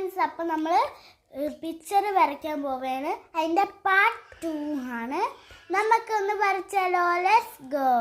Friends, അപ്പം നമ്മൾ picture വരയ്ക്കാൻ പോവുകയാണ്. അതിൻ്റെ പാർട്ട് 2 ആണ്. നമുക്കൊന്ന് വരച്ചാലോ? Let's go.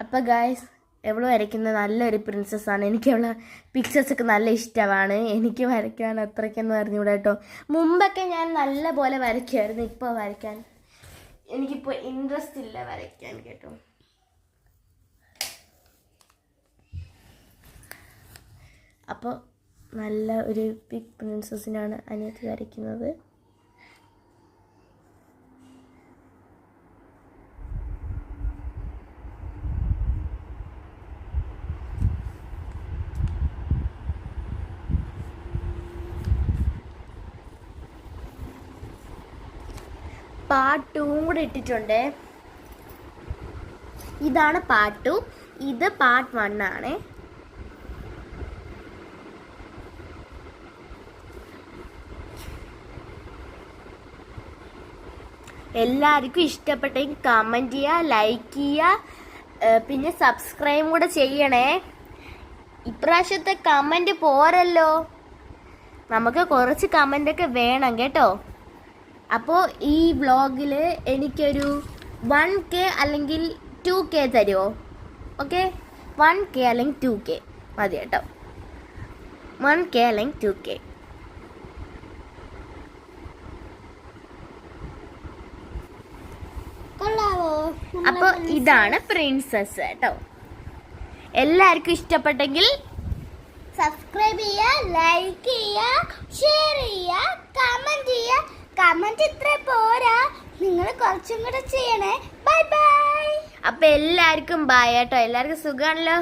അപ്പോൾ ഗായ്സ്, എവള് വരയ്ക്കുന്നത് നല്ലൊരു പ്രിൻസസ്സാണ്. എനിക്ക് അവളെ പിക്ചേഴ്സൊക്കെ നല്ല ഇഷ്ടമാണ്. എനിക്ക് വരയ്ക്കാൻ അത്രയ്ക്കൊന്നും അറിഞ്ഞൂടാ കേട്ടോ. മുമ്പൊക്കെ ഞാൻ നല്ല പോലെ വരയ്ക്കുമായിരുന്നു. ഇപ്പോൾ വരയ്ക്കാൻ എനിക്കിപ്പോൾ ഇൻട്രസ്റ്റ് ഇല്ല വരയ്ക്കാൻ കേട്ടോ. അപ്പോൾ നല്ല ഒരു ബിഗ് പ്രിൻസസിനാണ് അനിയത്തി വരയ്ക്കുന്നത്. പാർട്ട് 2 കൂടെ ഇട്ടിട്ടുണ്ട്. ഇതാണ് പാർട്ട് 2, ഇത് പാർട്ട് 1 ആണ്. എല്ലാവർക്കും ഇഷ്ടപ്പെട്ടെങ്കിൽ കമൻറ്റ് ചെയ്യുക, ലൈക്ക് ചെയ്യുക, പിന്നെ സബ്സ്ക്രൈബ് കൂടെ ചെയ്യണേ. ഇപ്രാവശ്യത്തെ കമൻറ്റ് പോരല്ലോ, നമുക്ക് കുറച്ച് കമൻറ്റൊക്കെ വേണം കേട്ടോ. അപ്പോൾ ഈ വ്ളോഗിൽ എനിക്കൊരു 1K അല്ലെങ്കിൽ 2K തരുമോ? ഓക്കെ, 1K അല്ലെങ്കിൽ 2K മതി കേട്ടോ. 1K അല്ലെങ്കിൽ 2K. അപ്പോൾ ഇതാണ് പ്രിൻസസ് കേട്ടോ. എല്ലാവർക്കും ഇഷ്ടപ്പെട്ടെങ്കിൽ സബ്സ്ക്രൈബ് ചെയ്യുക, ലൈക്ക് ചെയ്യുക, ഷെയർ ചെയ്യുക, കമൻറ്റ് ചെയ്യുക. കമന്റ് ഇത്ര പോരാ, നിങ്ങൾ കുറച്ചും കൂടെ ചെയ്യണേ. Bye bye. അപ്പൊ എല്ലാവർക്കും ബൈ കേട്ടോ. എല്ലാവർക്കും സുഖമാണല്ലോ.